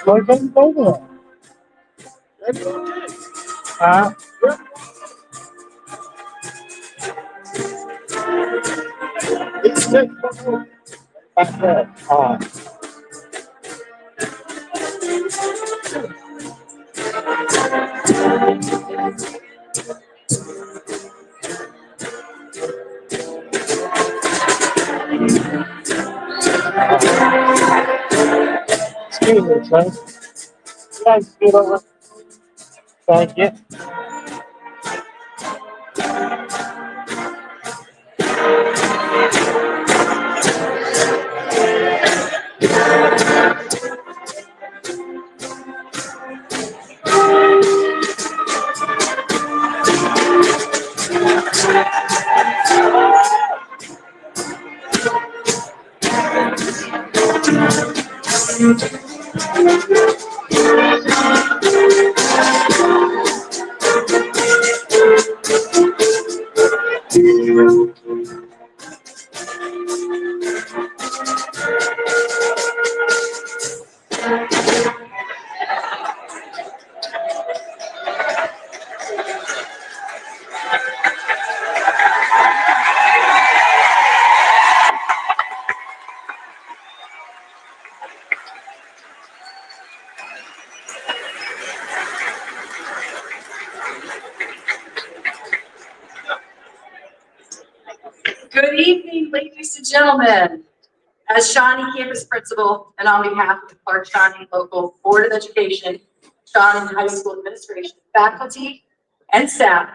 Rồi con tốt rồi. À, à. Excuse me, sir. Guys, get over. Thank you. Good evening, ladies and gentlemen. As Shawnee Campus Principal and on behalf of the Clark Shawnee Local Board of Education, Shawnee High School Administration, faculty, and staff,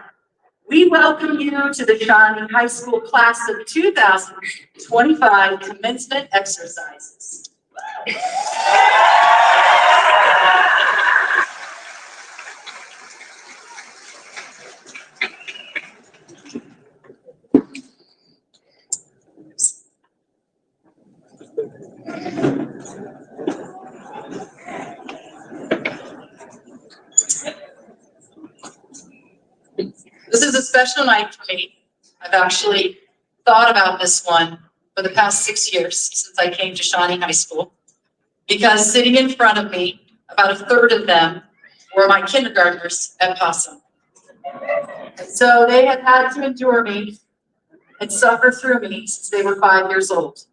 we welcome you to the Shawnee High School Class of 2025 Commencement Exercises. This is a special night for me. I've actually thought about this one for the past 6 years since I came to Shawnee High School, because sitting in front of me, about a third of them were my kindergartners at Possum. So they have had to endure me and suffer through me since they were 5 years old.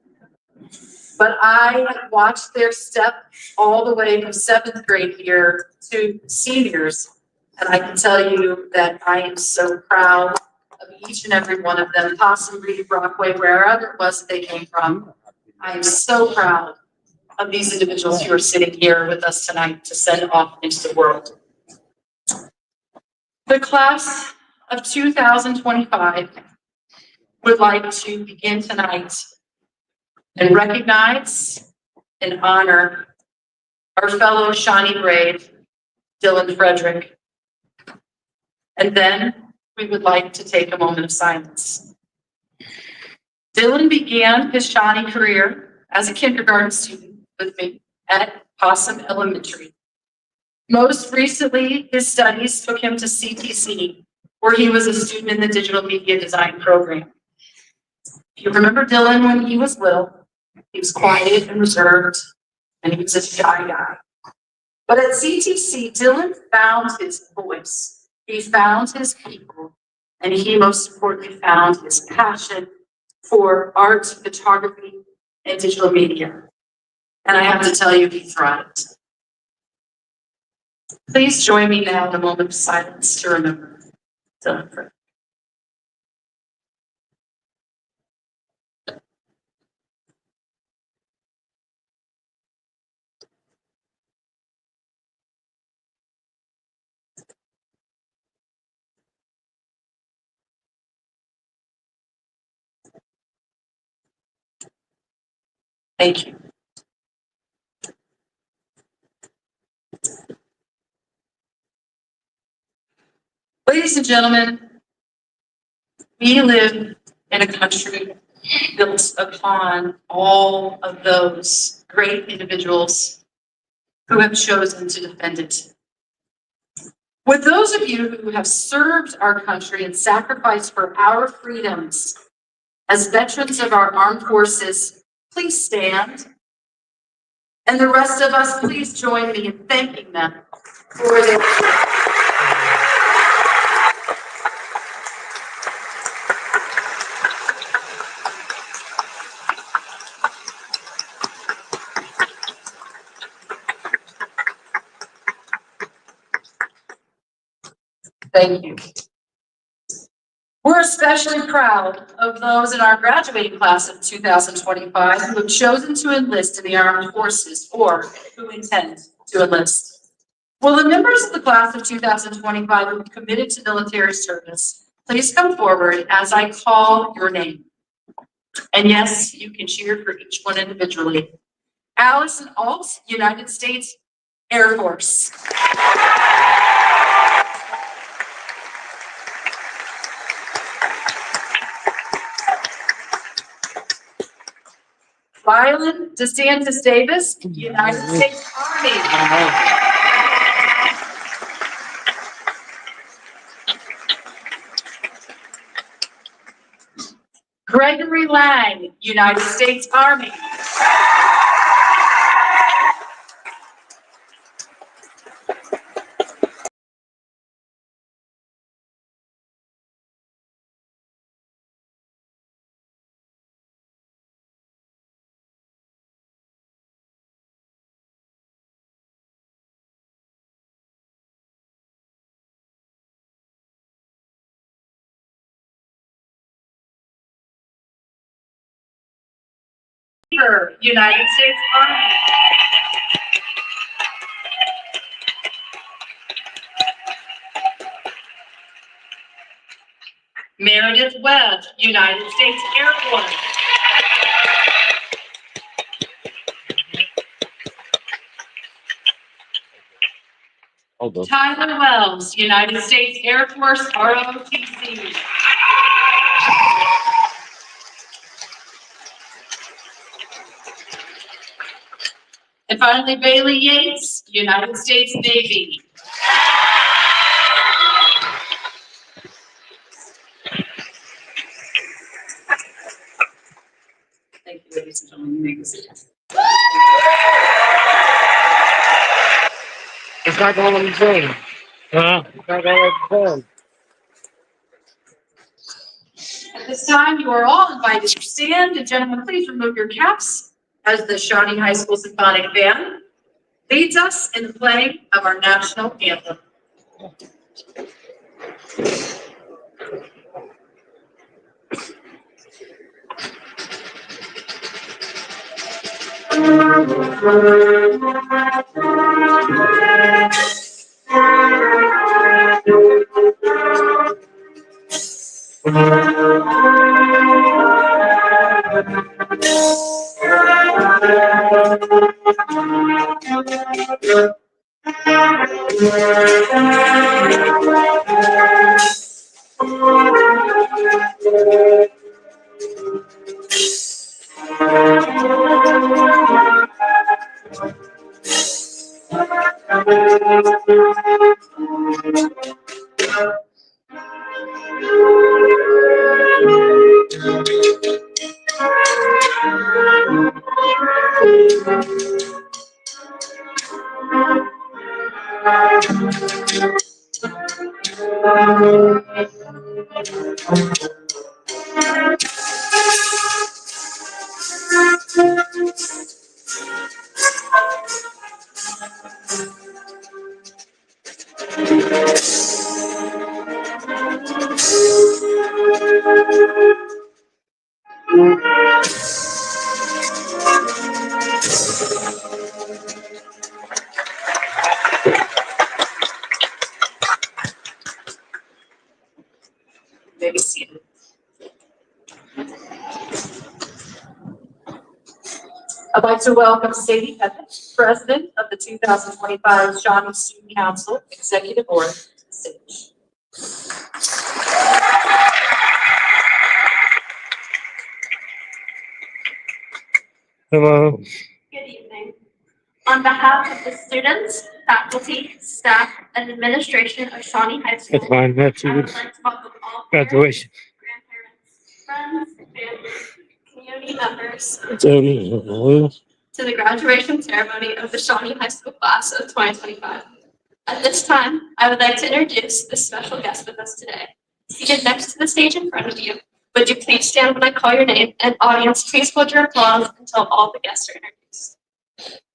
But I have watched their step all the way from 7th grade year to seniors. And I can tell you that I am so proud of each and every one of them, Possum, Reed, Brockway, wherever it was that they came from. I am so proud of these individuals who are sitting here with us tonight to send off into the world. The class of 2025 would like to begin tonight and recognize and honor our fellow Shawnee brave, Dylan Frederick. And then we would like to take a moment of silence. Dylan began his Shawnee career as a kindergarten student with me at Possum Elementary. Most recently, his studies took him to CTC, where he was a student in the digital media design program. If you remember Dylan when he was little, he was quiet and reserved, and he was a shy guy. But at CTC, Dylan found his voice. He found his people, and he most importantly found his passion for art, photography, and digital media. And I have to tell you, he thrived. Please join me now in a moment of silence to remember Dylan Frederick. Thank you. Ladies and gentlemen, we live in a country built upon all of those great individuals who have chosen to defend it. With those of you who have served our country and sacrificed for our freedoms as veterans of our armed forces, please stand. And the rest of us, please join me in thanking them for their service. Thank you. We're especially proud of those in our graduating class of 2025 who have chosen to enlist in the armed forces or who intend to enlist. Will the members of the class of 2025 who are committed to military service please come forward as I call your name? And yes, you can cheer for each one individually. Allison Alt, United States Air Force. Violet DeSantis Davis, United States Army. Gregory Lang, United States Army. United States Army. Meredith Webb, United States Air Force. Tyler Wells, United States Air Force, ROTC. And finally, Bailey Yates, United States Navy. Thank you, ladies and gentlemen. You may be seated. It's not going on the phone. Huh? It's not going on the phone. At this time, you are all invited to stand, and gentlemen, please remove your caps as the Shawnee High School Symphonic Band leads us in the playing of our national anthem. You may be seated. I'd like to welcome Sadie Evans, President of the 2025 Shawnee Student Council Executive Board, to the stage. Hello. Good evening. On behalf of the students, faculty, staff, and administration of Shawnee High School, That's fine. That's I would you. like to welcome all parents, Graduation. grandparents, friends, family, community members Hello. to the graduation ceremony of the Shawnee High School class of 2025. At this time, I would like to introduce the special guest with us today. Seated next to the stage in front of you, would you please stand when I call your name, and audience, please hold your applause until all the guests are introduced.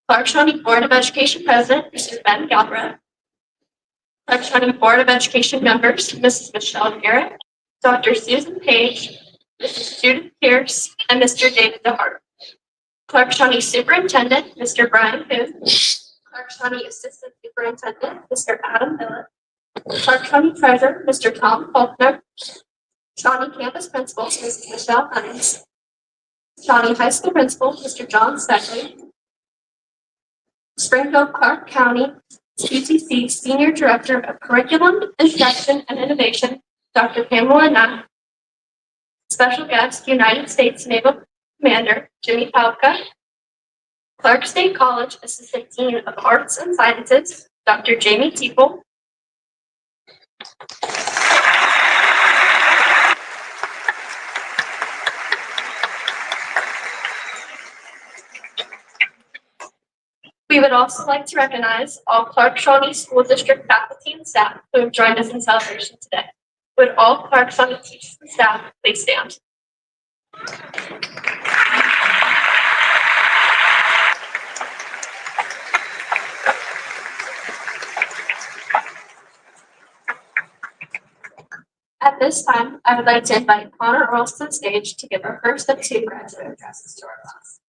Clark Shawnee Board of Education President, Mr. Ben Galbraith. Clark Shawnee Board of Education members, Mrs. Michelle Garrett, Dr. Susan Page, Mrs. Judith Pierce, and Mr. David DeHart. Clark Shawnee Superintendent, Mr. Brian Hood. Clark Shawnee Assistant Superintendent, Mr. Adam Miller. Clark Shawnee Treasurer, Mr. Tom Faulkner. Shawnee Campus Principal, Mrs. Michelle Hines. Shawnee High School Principal, Mr. John Steckley. Springfield Clark County CTC Senior Director of Curriculum, Instruction, and Innovation, Dr. Pamela Knapp. Special guest, United States Naval Commander Jimmy Palka. Clark State College Assistant Dean of Arts and Sciences, Dr. Jamie Teeple. We would also like to recognize all Clark Shawnee School District faculty and staff who have joined us in celebration today. Would all Clark Shawnee teachers and staff please stand? At this time, I would like to invite Connor Earls to the stage to give our first of two graduate addresses to our class.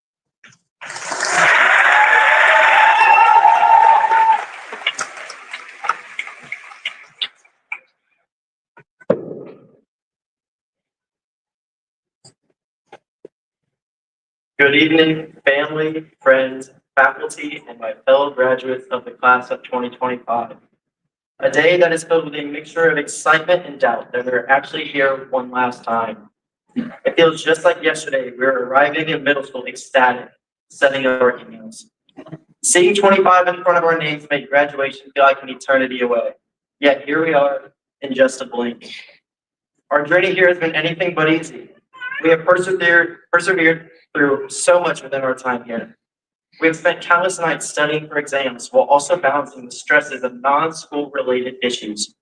Good evening, family, friends, faculty, and my fellow graduates of the class of 2025. A day that is filled with a mixture of excitement and doubt that we're actually here one last time. It feels just like yesterday we were arriving in middle school ecstatic, setting up our emails. Seeing 25 in front of our names made graduation feel like an eternity away. Yet here we are in just a blink. Our journey here has been anything but easy. We have persevered through so much within our time here. We have spent countless nights studying for exams while also balancing the stresses of non-school related issues.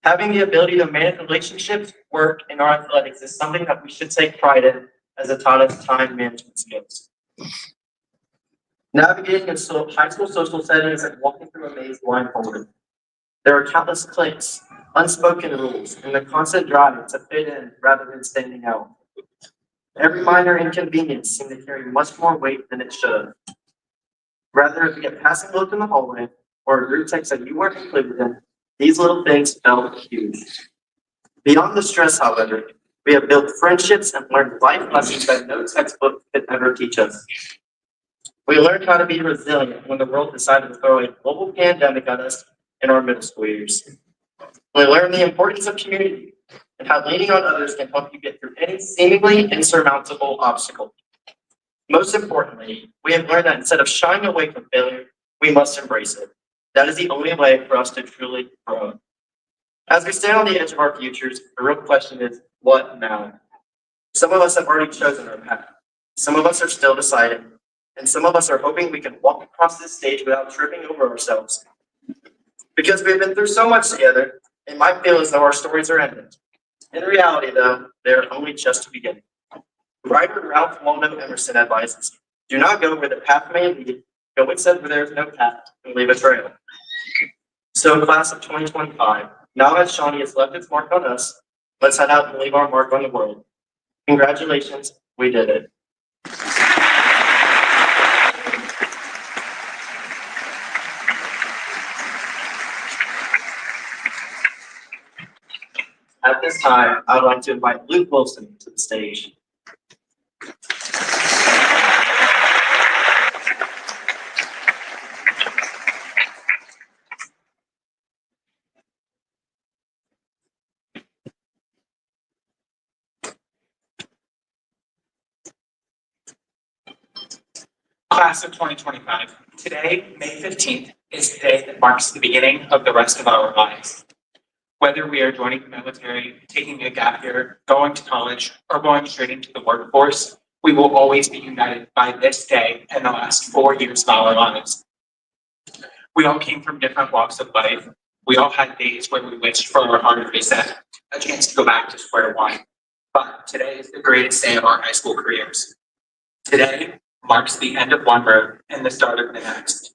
Having the ability to manage relationships, work, and our athletics is something that we should take pride in, as it taught us time management skills. Navigating in high school social settings and walking through a maze blindfolded. There are countless cliques, unspoken rules, and the constant drive to fit in rather than standing out. Every minor inconvenience seemed to carry much more weight than it should. Rather it be a passing look in the hallway or a group text that you weren't included in, these little things felt huge. Beyond the stress, however, we have built friendships and learned life lessons that no textbook could ever teach us. We learned how to be resilient when the world decided to throw a global pandemic at us in our middle school years. We learned the importance of community and how leaning on others can help you get through any seemingly insurmountable obstacle. Most importantly, we have learned that instead of shying away from failure, we must embrace it. That is the only way for us to truly grow. As we stand on the edge of our futures, the real question is, what now? Some of us have already chosen our path. Some of us are still deciding. And some of us are hoping we can walk across this stage without tripping over ourselves. Because we've been through so much together, it might feel as though our stories are ending. In reality, though, they're only just beginning. Writer Ralph Waldo Emerson advises, do not go where the path may lead, go instead where there is no path, and leave a trail. So, class of 2025, now that Shawnee has left its mark on us, let's head out and leave our mark on the world. Congratulations, we did it. At this time, I would like to invite Luke Wilson to the stage. Class of 2025. Today, May 15th, is the day that marks the beginning of the rest of our lives. Whether we are joining the military, taking a gap year, going to college, or going straight into the workforce, we will always be united by this day and the last 4 years of our lives. We all came from different walks of life. We all had days where we wished for our hard reset, a chance to go back to square one. But today is the greatest day of our high school careers. Today marks the end of one road and the start of the next.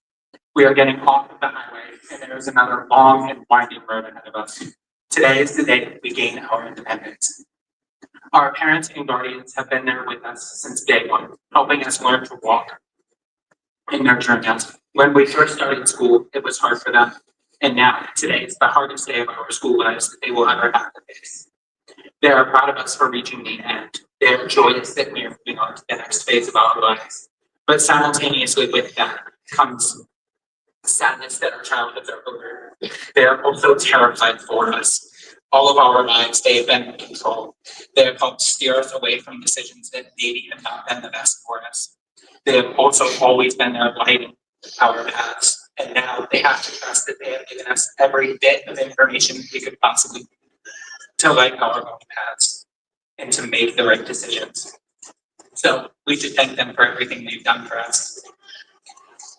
We are getting off of the highway, and there is another long and winding road ahead of us. Today is the day that we gain our independence. Our parents and guardians have been there with us since day one, helping us learn to walk and nurturing us. When we first started school, it was hard for them, and now today is the hardest day of our school lives that they will ever have to face. They are proud of us for reaching the end. They are joyous that we are moving on to the next phase of our lives. But simultaneously with that comes sadness that our childhoods are over. They are also terrified for us. All of our lives, they have been in control. They have helped steer us away from decisions that maybe have not been the best for us. They have also always been there lighting our paths. And now they have to trust that they have given us every bit of information we could possibly need to light our own paths and to make the right decisions. So we should thank them for everything they've done for us.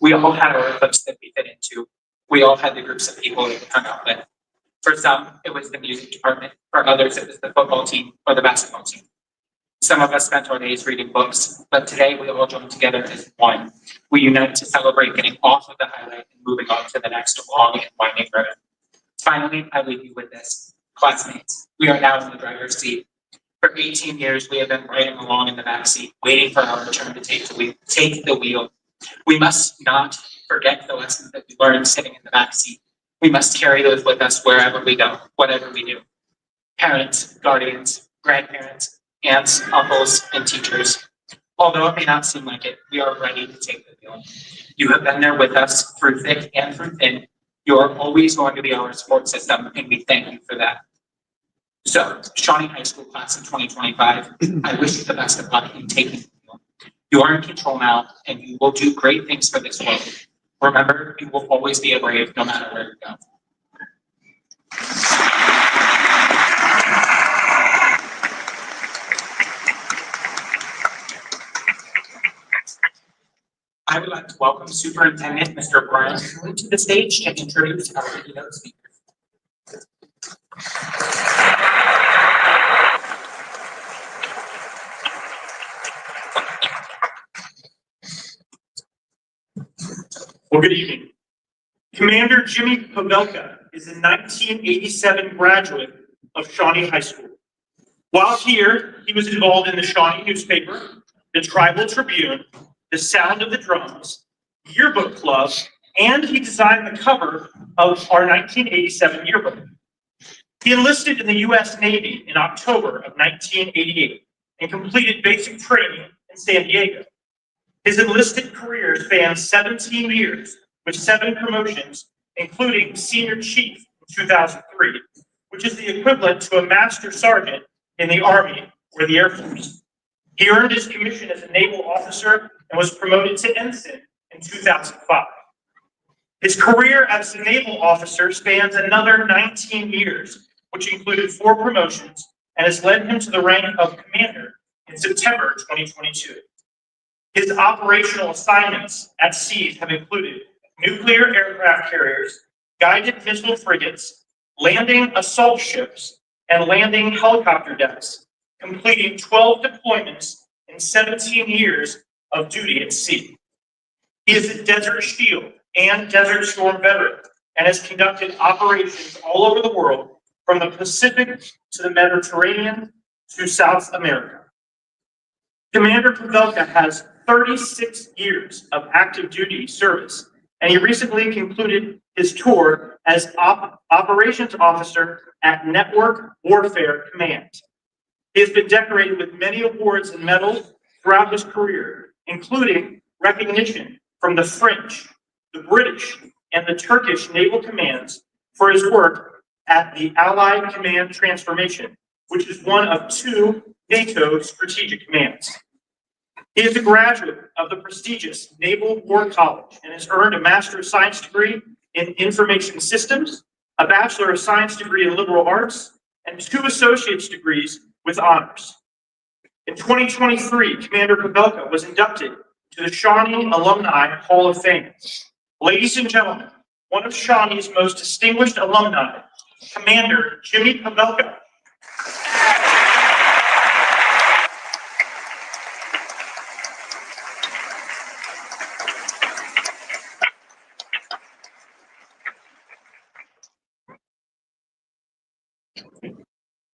We all had our clips that we fit into. We all had the groups of people that we hung out with. For some, it was the music department. For others, it was the football team or the basketball team. Some of us spent our days reading books, but today we all joined together as one. We unite to celebrate getting off of the highway and moving on to the next long and winding road. Finally, I leave you with this. Classmates, we are now in the driver's seat. For 18 years, we have been riding along in the back seat, waiting for our turn to take the wheel. We must not forget the lessons that we learned sitting in the back seat. We must carry those with us wherever we go, whatever we do. Parents, guardians, grandparents, aunts, uncles, and teachers. Although it may not seem like it, we are ready to take the wheel. You have been there with us through thick and through thin. You are always going to be our support system, and we thank you for that. So, Shawnee High School class of 2025, I wish you the best of luck in taking the wheel. You are in control now, and you will do great things for this world. Remember, you will always be a brave no matter where you go. I would like to welcome Superintendent Mr. Brian Coon to the stage and introduce our keynote speaker. Well, good evening. Commander Jimmy Pavelka is a 1987 graduate of Shawnee High School. While here, he was involved in the Shawnee newspaper, the Tribal Tribune, the Sound of the Drums, Yearbook Club, and he designed the cover of our 1987 yearbook. He enlisted in the U.S. Navy in October of 1988 and completed basic training in San Diego. His enlisted career spans 17 years with 7 promotions, including Senior Chief in 2003, which is the equivalent to a Master Sergeant in the Army or the Air Force. He earned his commission as a naval officer and was promoted to ensign in 2005. His career as a naval officer spans another 19 years, which included 4 promotions and has led him to the rank of commander in September 2022. His operational assignments at sea have included nuclear aircraft carriers, guided missile frigates, landing assault ships, and landing helicopter decks, completing 12 deployments in 17 years of duty at sea. He is a Desert Shield and Desert Storm veteran and has conducted operations all over the world, from the Pacific to the Mediterranean to South America. Commander Pavelka has 36 years of active duty service, and he recently concluded his tour as operations officer at Network Warfare Command. He has been decorated with many awards and medals throughout his career, including recognition from the French, the British, and the Turkish naval commands for his work at the Allied Command Transformation, which is one of 2 NATO strategic commands. He is a graduate of the prestigious Naval War College and has earned a Master of Science degree in Information Systems, a Bachelor of Science degree in Liberal Arts, and 2 associate's degrees with honors. In 2023, Commander Pavelka was inducted to the Shawnee Alumni Hall of Fame. Ladies and gentlemen, one of Shawnee's most distinguished alumni, Commander Jimmy Pavelka.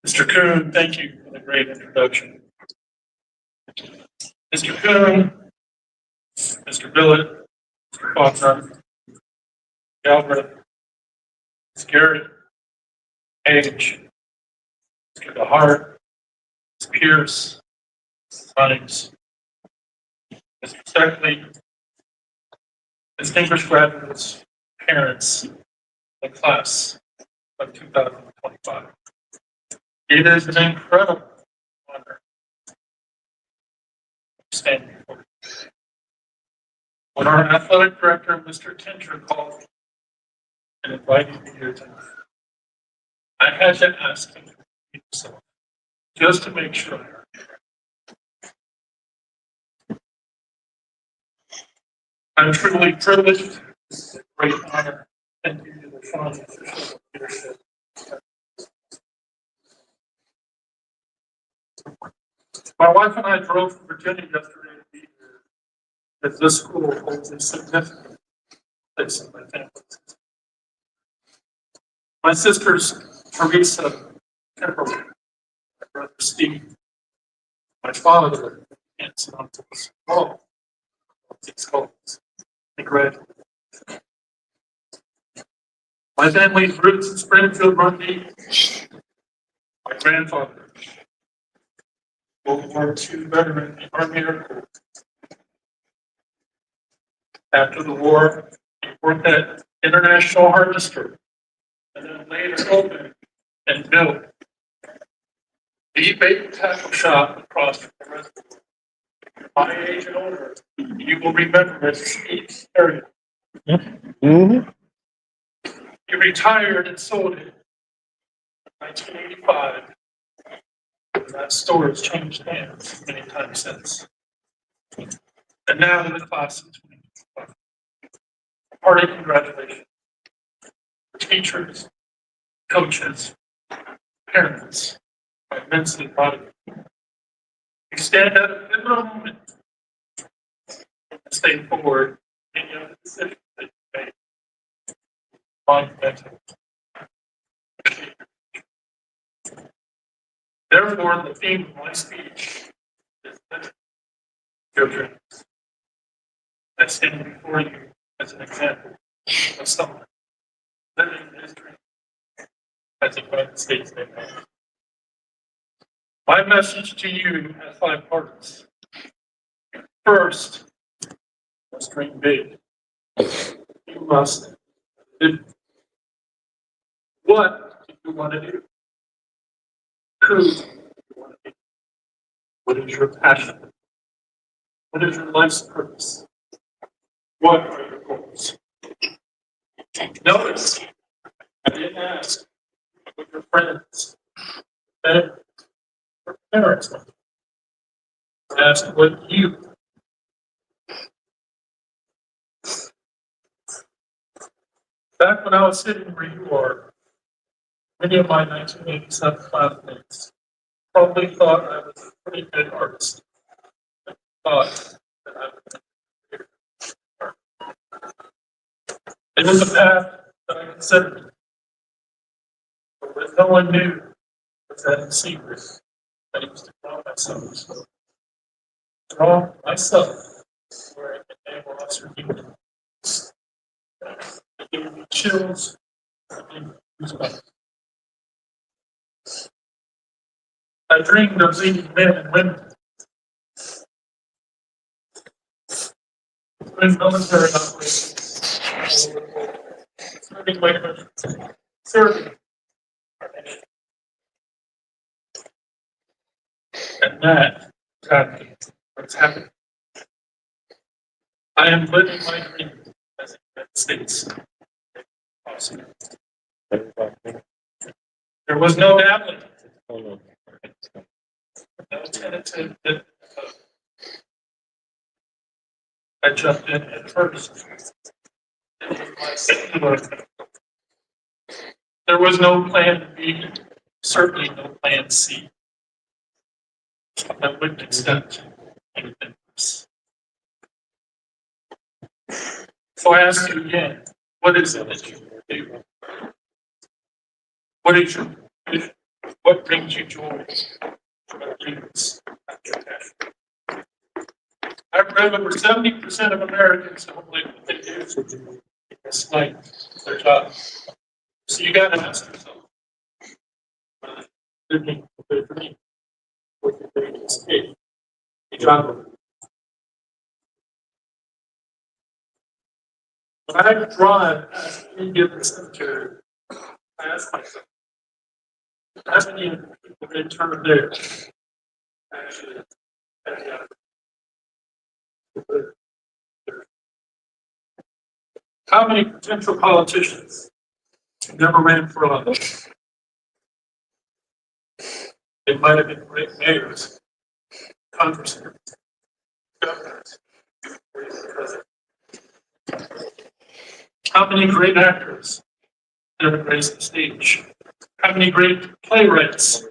Mr. Coon, thank you for the great introduction. Mr. Coon, Mr. Billett, Mr. Faulkner, Galbraith, Ms. Garrett, Page, Mr. DeHart, Ms. Pierce, Ms. Hunnings, Mr. Steckley, distinguished graduates, parents, the class of 2025. It is an incredible honor to stand before you. When our athletic director, Mr. Tinter, called me and invited me here tonight, I had to ask him to repeat himself just to make sure I heard it. I'm truly privileged. It's a great honor. Thank you to the Shawnee official leadership. My wife and I drove from Virginia yesterday to be here, as this school holds a significant place in my family. My sisters, Teresa, Kimberly, my brother Steve, my father, aunts and uncles, all of these colleagues, and graduates. My family's roots in Springfield run deep. My grandfather, World War II veteran in the Army Air Corps. After the war, he worked at International Harvester, and then later opened and built the bait and tackle shop across from the reservoir. My age and older, you will remember this Steve's area. Mm-hmm. He retired and sold it in 1985. That store has changed hands many times since. And now in the class of 2025. hearty congratulations. For teachers, coaches, parents, I'm immensely proud of you. You stand at a pivotal moment in the state forward in your decisions that you made. Monumental. Therefore, the theme of my speech is living your dreams. I stand before you as an example of someone living his dream as a United States Navy. My message to you has 5 parts. First, let's dream big. You must do. What do you want to do? Who do you want to be? What is your passion? What is your life's purpose? What are your goals? Notice, I didn't ask what your friends, family, or parents want. I asked what you. Back when I was sitting where you are, many of my 1987 classmates probably thought I was a pretty good artist. Thought that I was a good artist. It was a path that I considered. But what no one knew was that in secret, I used to draw myself. Draw myself where I could enable us or human. It gave me chills and goosebumps. I dreamed of leading men and women in military operations, serving my country, serving our nation. And that is happening. What's happening? I am living my dream as a United States. Awesome. There was no dabbling. No tentative. I jumped in at first. There was no plan B, certainly no plan C. I wouldn't accept anything else. So I ask you again, what is it that you do? What is your vision? What brings you joy? What brings you passion? I've read over 70% of Americans don't believe what they do. It's like their job. So you got to ask yourself, good for me. What you're doing is escape. You job. When I drive past any given cemetery, I ask myself, how many people in turn there actually have the opportunity? How many potential politicians never ran for office? They might have been great mayors, congressmen, governors, or even president. How many great actors never graced the stage? How many great playwrights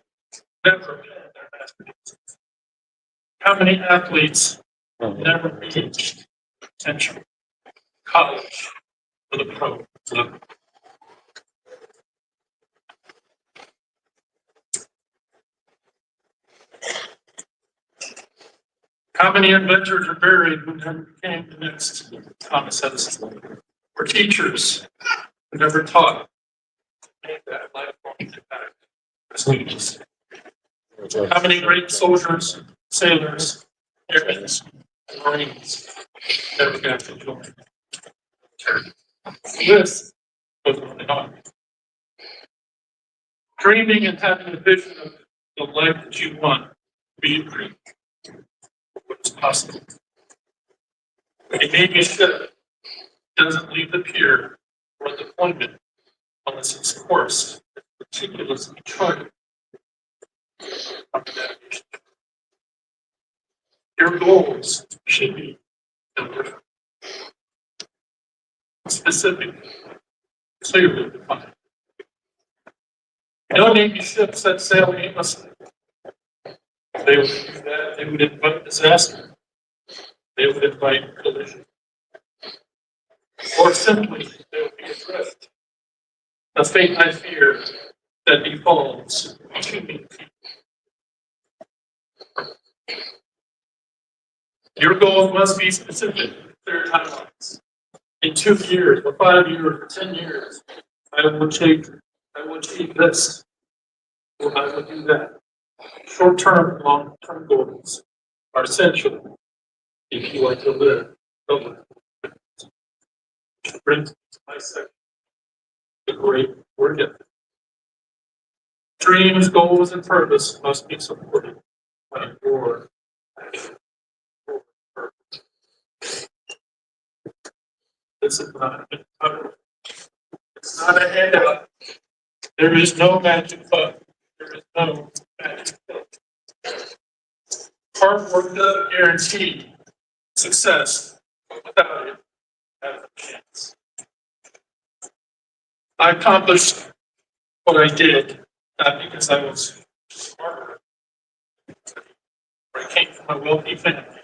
never had their masterpieces? How many athletes never reached potential? College for the pro level. How many inventors are buried who never became the next Thomas Edison? Or teachers who never taught, made that lifelong impact as students? How many great soldiers, sailors, airmen, and Marines never got to join? This goes on and on. Dreaming and having a vision of the life that you want to be a dream. What's possible? A Navy ship doesn't leave the pier or the deployment unless its course is meticulously charted. Your goals should be no different. specific, clearly defined. No Navy ship set sail aimlessly. They would do that, they would invite disaster. They would invite collision. Or simply, they would be adrift. A fate I fear that befalls to me. Your goals must be specific, clear timelines. In 2 years, or 5 years, or 10 years, I will achieve this, or I will do that. Short-term and long-term goals are essential if you want to live the life. Which brings me to my second, the great work ethic. Dreams, goals, and purpose must be supported by your action. This is not it's not a handout. There is no magic button. There is no magic pill. Hard work doesn't guarantee success. Without it, have a chance. I accomplished what I did, not because I was smarter. I came from a wealthy family.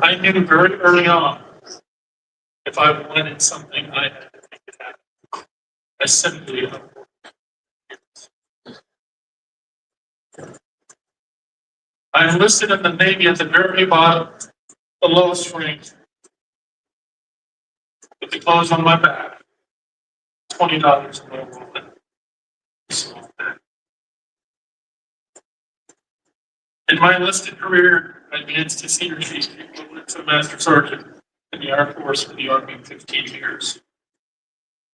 I knew very early on if I wanted something, I had to make it happen. I simply I enlisted in the Navy at the very bottom, the lowest rank, with the clothes on my back, $20 in my wallet. In my enlisted career, I advanced to senior chief, equivalent to a master sergeant in the Air Force for the Army 15 years.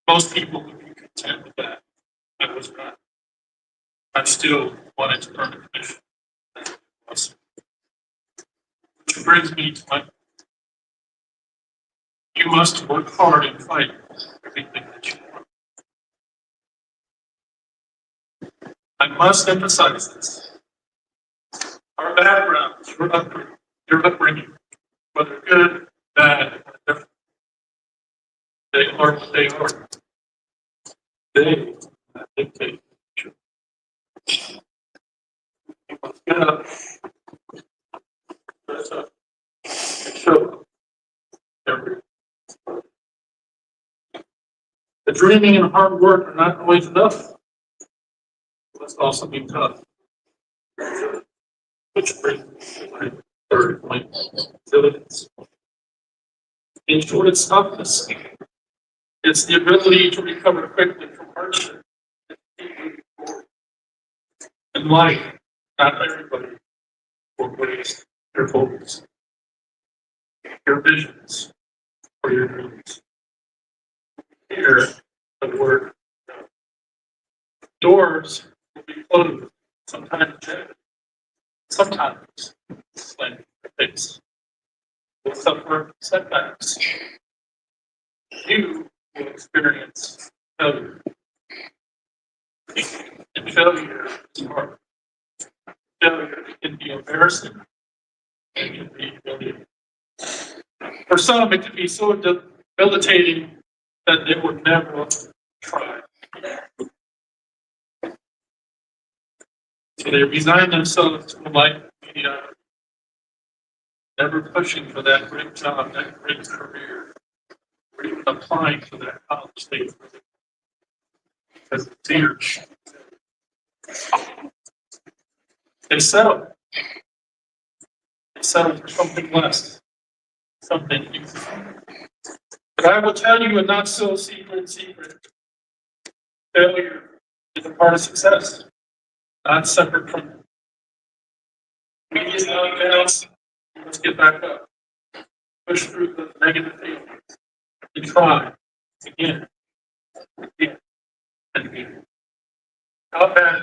Most people would be content with that. I was not. I still wanted to earn a commission. Which brings me to my. You must work hard and fight for everything that you want. I must emphasize this. Our backgrounds, your upbringing, whether good, bad, or different, they are what they are. They dictate the future. You must get up, dress up, and show up every day. The dreaming and hard work are not always enough. It must also be tough. Which brings me to my third point, resilience. In short, it's toughness. It's the ability to recover quickly from hardship. In life, not everybody will raise their goals, your visions, or your dreams. Here, the word doors will be closed, sometimes dead, sometimes slammed in your face. Will suffer setbacks. You will experience failure. And failure is hard. Failure can be embarrassing. It can be humiliating. For some, it can be so debilitating that they would never try. So they resign themselves to a life of mediocrity, never pushing for that great job, that great career, or even applying for that college they as a teach. They settle. They settle for something less, something easy. But I will tell you a not so secret. Failure is a part of success, not separate from it. Immediate knockdowns, you must get back up. Push through the negative feelings and try again, again, and again. How bad?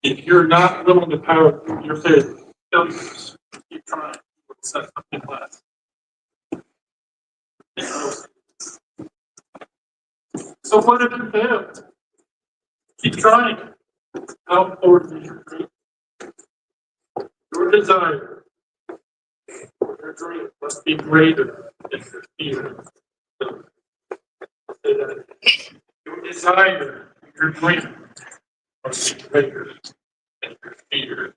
If you're not willing to power through your failures, keep trying to set something less. So what if you failed? Keep trying. How important is your dream? Your desire, your dream must be greater than your fear. Say that again. Your desire, your dream must be greater than your fear.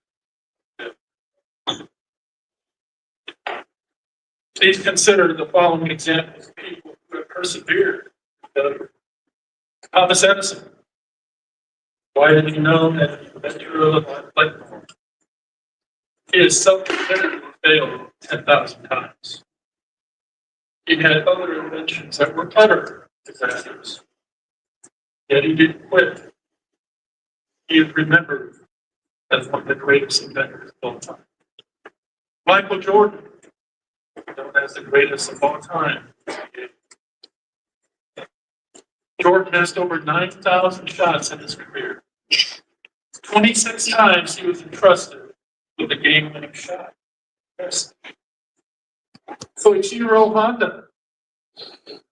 Please consider the following examples of people who have persevered. Thomas Edison. Why did he know that he invented a light bulb? He is self-admitted and failed 10,000 times. He had other inventions that were utter disasters. Yet he didn't quit. He is remembered as one of the greatest inventors of all time. Michael Jordan, known as the greatest of all time. Jordan missed over 9,000 shots in his career. 26 times he was entrusted with a game-winning shot. Yes. Koichiro Honda,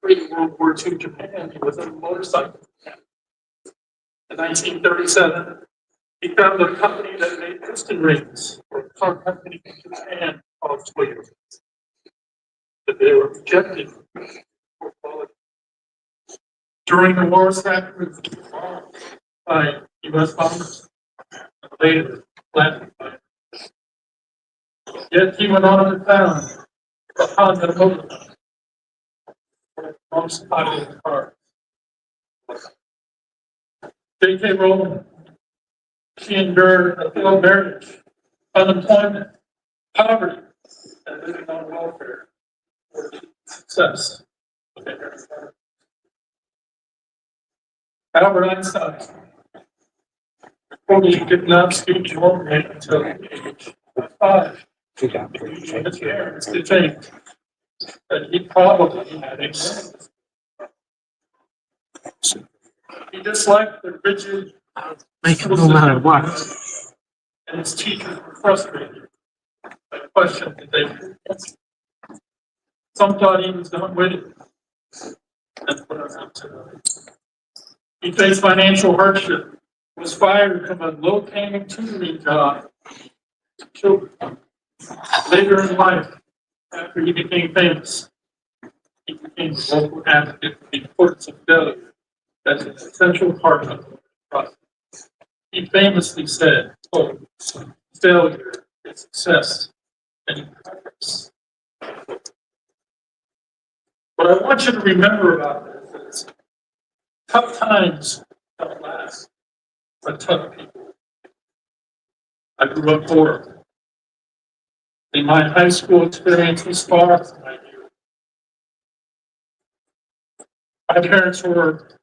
pre-World War II Japan, he was a motorcycle mechanic. In 1937, he founded a company that made piston rings for a car company in Japan called Toyota. But they were rejected for quality. During the war, factories were bombed by U.S. bombers, and later planted by. Yet he went on to found the Honda motorcycle, one of the most popular cars. J.K. Rowling, she endured a failed marriage, unemployment, poverty, and living on welfare for success. Albert Einstein, probably did not speak German until the age of 5. His parents did think that he probably had a sense. He disliked the rigid, Make it no matter what. and his teachers were frustrated by questions that they couldn't answer. Some thought he was done with it. That's what I have to know. He faced financial hardship, was fired from a low-paying tutoring job to children. Later in life, after he became famous, he became a vocal advocate for the importance of failure as an essential part of the process. He famously said, quote, failure is success and progress. What I want you to remember about this is tough times don't last, but tough people. I grew up poor. In my high school experience was far from ideal. My parents were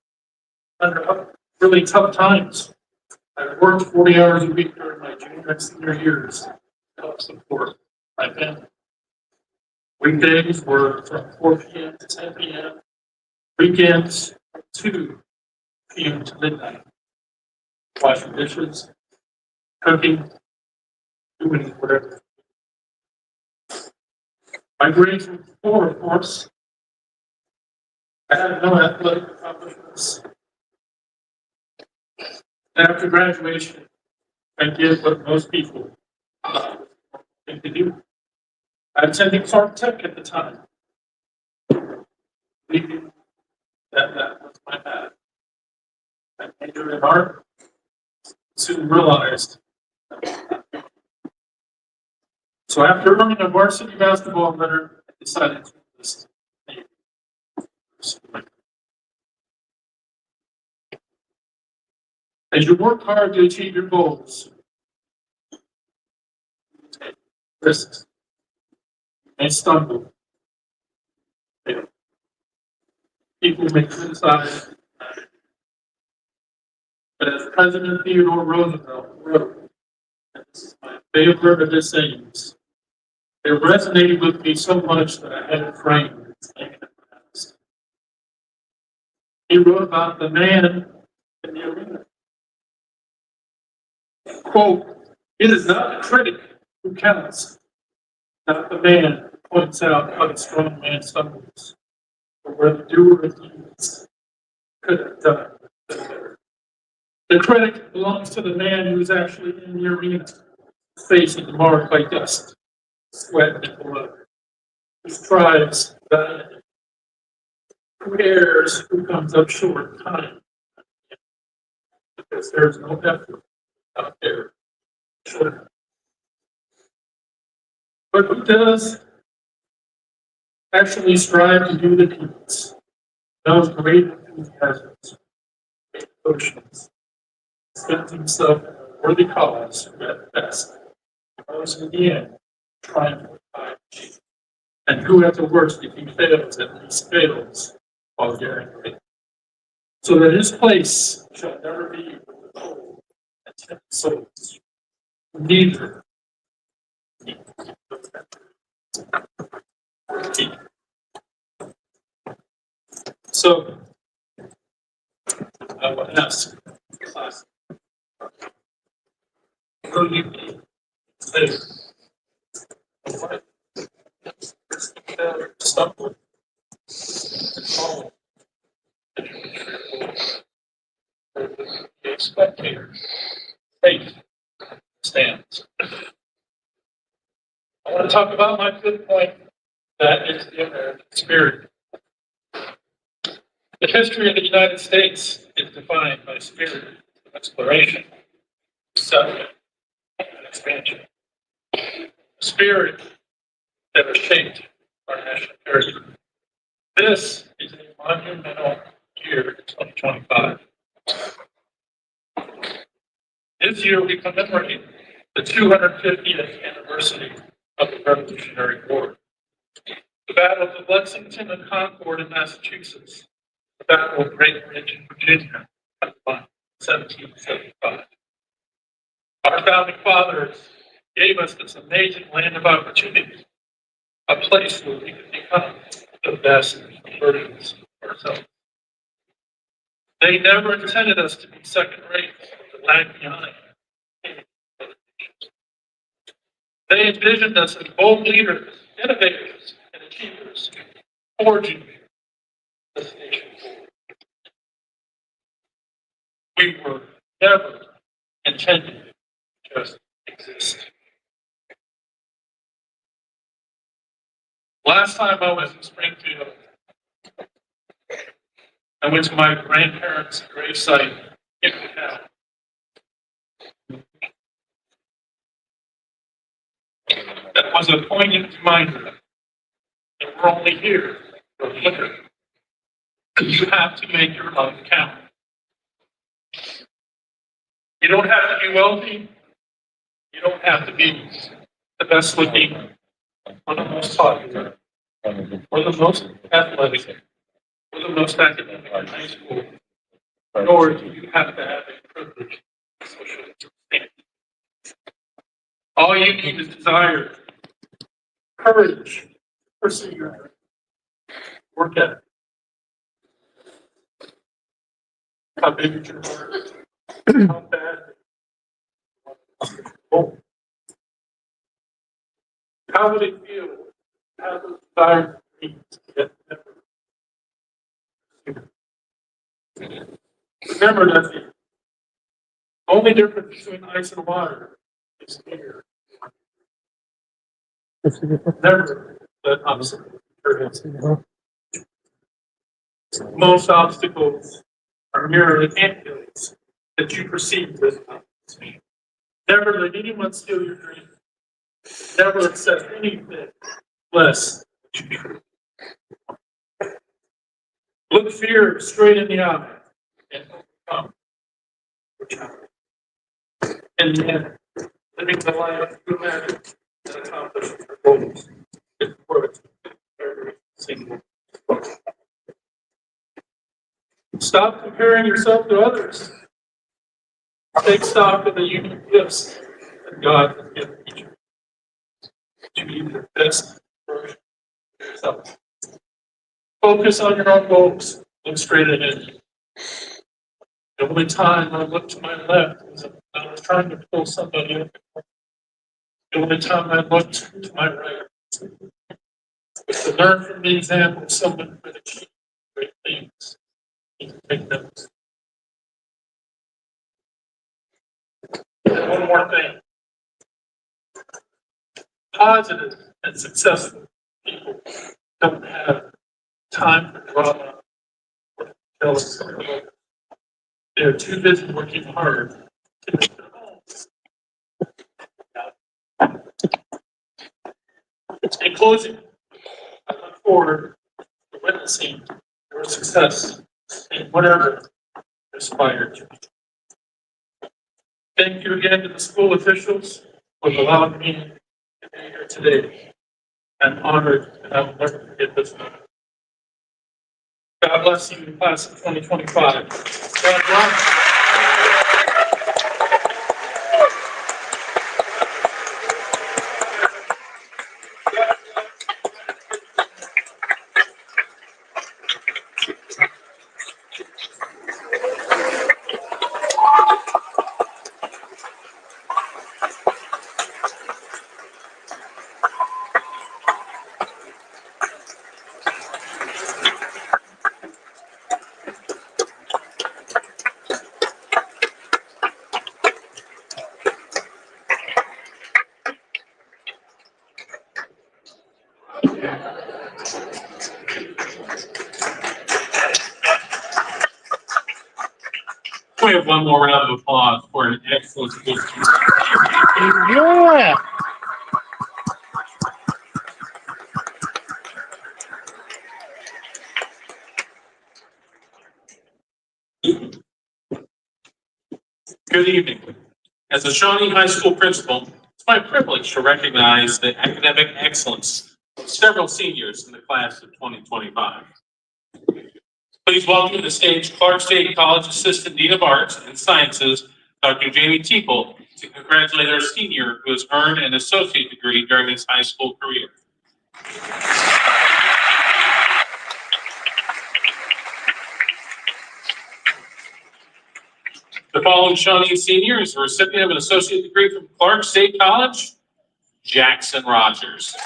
under really tough times. I worked 40 hours a week during my junior and senior years to help support my family. Weekdays were from 4 p.m. to 10 p.m. Weekends from 2 p.m. to midnight. Washing dishes, cooking, doing whatever. My grades were poor, of course. I had no athletic accomplishments. After graduation, I did what most people think to do. I attended Clark Tech at the time, thinking that was my path. I majored in art, soon realized. So after earning a varsity basketball letter, I decided to enlist. As you work hard to achieve your goals, you take risks and stumble. People may criticize, but as President Theodore Roosevelt wrote, and this is my favorite of his sayings, it resonated with me so much that I had it framed. He wrote about the man in the arena. Quote, it is not the critic who counts, not the man who points out how the strong man stumbles, or where the doer of deeds could have done better. The credit belongs to the man who was actually in the arena, facing marked by dust, sweat, and blood. Who strives, valiantly, who errs, who comes up short time, because there's no effort out there. Sure. But who does actually strive to do the deeds? Those great enthusiasms, great devotions, spends himself in a worthy cause who at best, those in the end, trying to find achieve. And who at the worst, if he fails, at least fails while daring great. So that his place shall never be with the cold and timid souls. Neither. So, I would ask the class, will you be safe? Stumble. Fall. A spectator. Faith stands. I want to talk about my fifth point. That is the American spirit. The history of the United States is defined by spirit of exploration, settlement, and expansion. A spirit that has shaped our national heritage. This is a monumental year in 2025. This year we commemorate the 250th anniversary of the Revolutionary War. The battles of Lexington and Concord in Massachusetts, the Battle of Great Bridge in Virginia, 1775. Our founding fathers gave us this amazing land of opportunity, a place where we could become the best versions of ourselves. They never intended us to be second rate or lag behind. They envisioned us as bold leaders, innovators, and achievers, forging this nation forward. We were never intended to just exist. Last time I was in Springfield, I went to my grandparents' gravesite in the town. That was a poignant reminder that we're only here for a flicker. You have to make your life count. You don't have to be wealthy. You don't have to be the best looking, or the most popular, or the most athletic, or the most academic in high school. Nor do you have to have a privileged social standing. All you need is desire, courage, perseverance, work ethic. How big is your heart? How bad? Oh. How would it feel? How would desire be to get better? Remember that the only difference between ice and water is fear. Never let obstacles hurt you. Most obstacles are merely antidotes that you perceive as obstacles. Never let anyone steal your dream. Never accept anything less than true. Look fear straight in the eye and overcome your challenge. In the end, living the life you imagine and accomplishing your goals is worth every single one. Stop comparing yourself to others. Take stock of the unique gifts that God has given each of you to be the best version of yourself. Focus on your own goals. Look straight ahead. The only time I looked to my left was when I was trying to pull somebody up. The only time I looked to my right was to learn from the example of someone who had achieved great things. You can take notes. And one more thing. Positive and successful people don't have time for drama or jealousy. They're too busy working hard to make their homes. In closing, I look forward to witnessing your success in whatever you aspire to. Thank you again to the school officials for allowing me to be here today. I'm honored and I will never forget this moment. God bless you, class of 2025. God bless. We have one more round of applause for an excellent speech. Yeah. Good evening. As a Shawnee High School principal, it's my privilege to recognize the academic excellence of several seniors in the class of 2025. Please welcome to the stage Clark State College Assistant Dean of Arts and Sciences, Dr. Jamie Teeple, to congratulate our senior who has earned an associate degree during his high school career. The following Shawnee senior is a recipient of an associate degree from Clark State College, Jackson Rogers.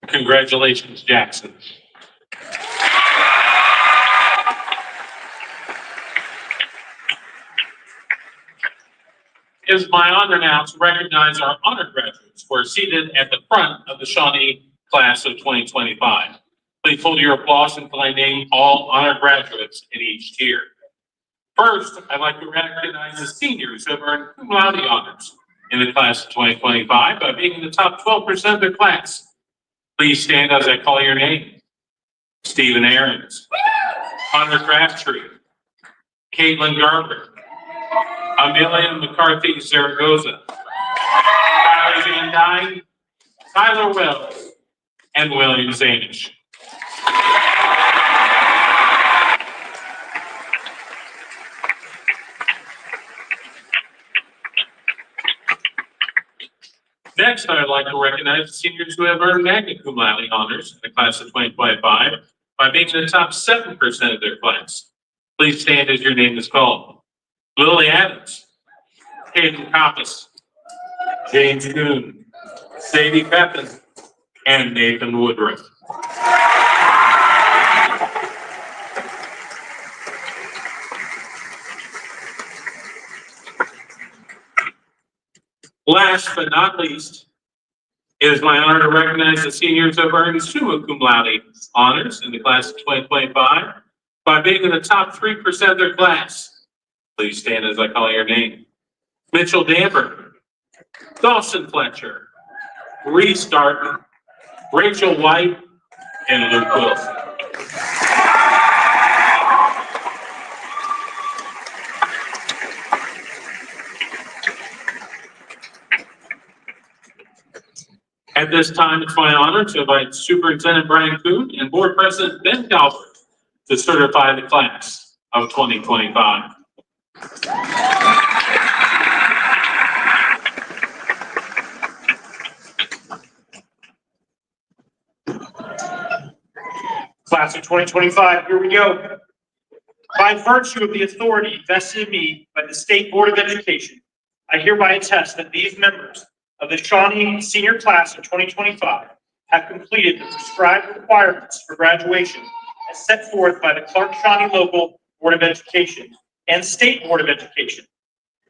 Congratulations, Jackson. It is my honor now to recognize our honor graduates who are seated at the front of the Shawnee class of 2025. Please hold your applause until I name all honor graduates in each tier. First, I'd like to recognize the seniors who have earned cum laude honors in the class of 2025 by being in the top 12% of their class. Please stand as I call your name. Stephen Aarons, Hunter Crabtree, Caitlin Garber, Amelia McCarthy Zaragoza, Tyler Van Dyne, Tyler Wells, and William Zanish. Next, I'd like to recognize the seniors who have earned magna cum laude honors in the class of 2025 by being in the top 7% of their class. Please stand as your name is called. Lily Adams, Hayden Coppice, James Goon, Sadie Pepin, and Nathan Woodruff. Last but not least, it is my honor to recognize the seniors who have earned summa cum laude honors in the class of 2025 by being in the top 3% of their class. Please stand as I call your name. Mitchell Damber, Dawson Fletcher, Reese Darton, Rachel White, and Luke Wilson. At this time, it's my honor to invite Superintendent Brian Kuhn and Board President Ben Calvert to certify the class of 2025. Class of 2025, here we go. By virtue of the authority vested in me by the State Board of Education, I hereby attest that these members of the Shawnee Senior Class of 2025 have completed the prescribed requirements for graduation as set forth by the Clark-Shawnee Local Board of Education and State Board of Education.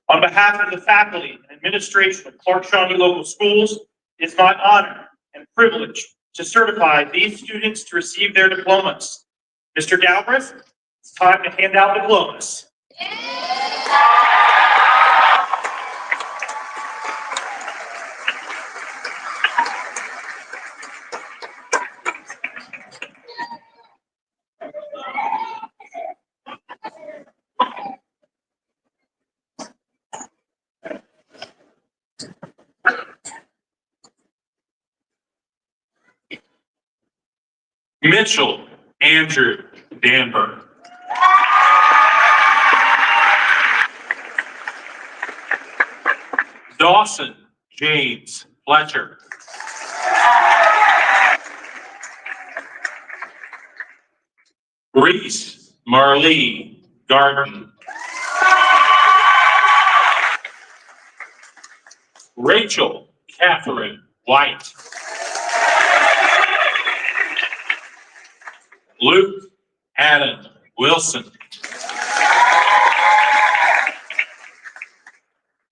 On behalf of the faculty and administration of Clark-Shawnee Local Schools, it is my honor and privilege to certify these students to receive their diplomas. Mr. Galbraith, it's time to hand out diplomas. Mitchell Andrew Danberg. Dawson James Fletcher. Reese Marlee Garden. Rachel Catherine White. Luke Adam Wilson.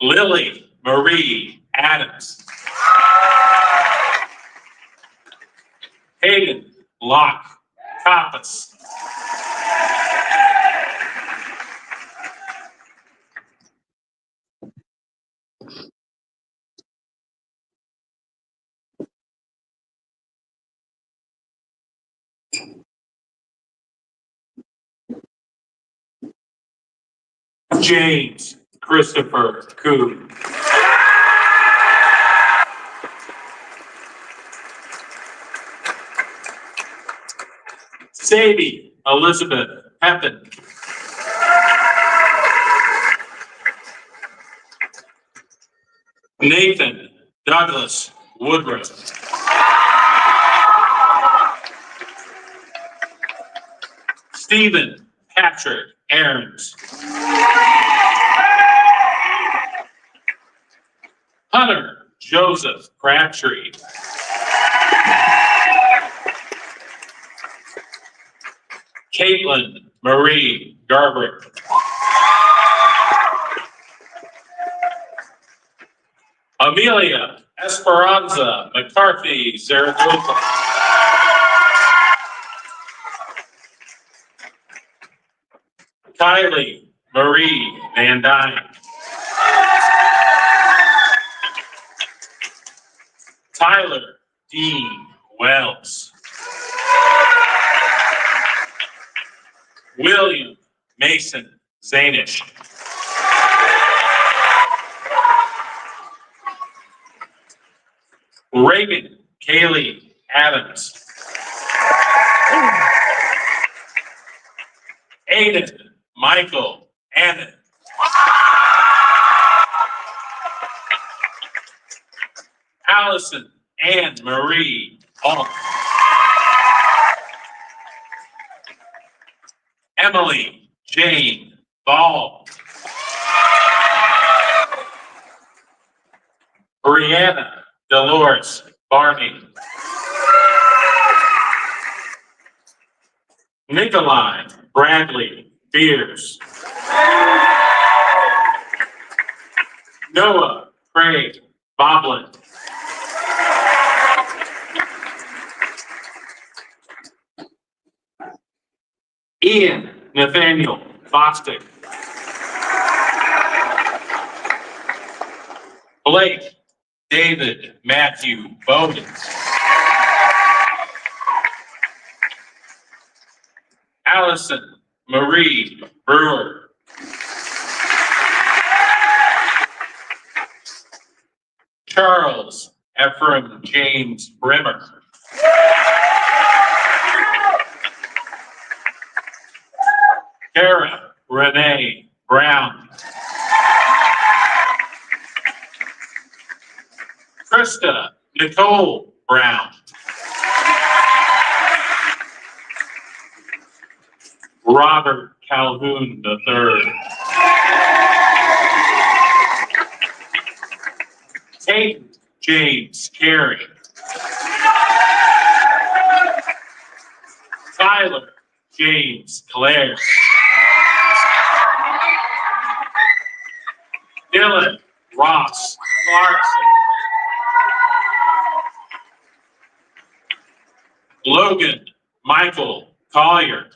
Lily Marie Adams. Hayden Locke Coppas. James Christopher Coon. Sadie Elizabeth Pepin. Nathan Douglas Woodruff. Stephen Patrick Aarons. Hunter Joseph Crabtree. Caitlin Marie Garber. Amelia Esperanza McCarthy Zaragoza. Kylie Marie Van Dyne. Tyler Dean Wells. William Mason Zanish. Reagan Kaylee Adams. Aiden Michael Annan. Allison Ann Marie Hall. Emily Jane Ball. Brianna Dolores Barney. Nikolai Bradley Beers. Noah Craig Boblin. Ian Nathaniel Bostic. Blake David Matthew Bowden. Allison Marie Brewer. Charles Ephraim James Brimmer. Kara Renee Brown. Krista Nicole Brown. Robert Calhoun III. James Carey. Tyler James Clare. Dylan Ross Clarkson. Logan Michael Collier.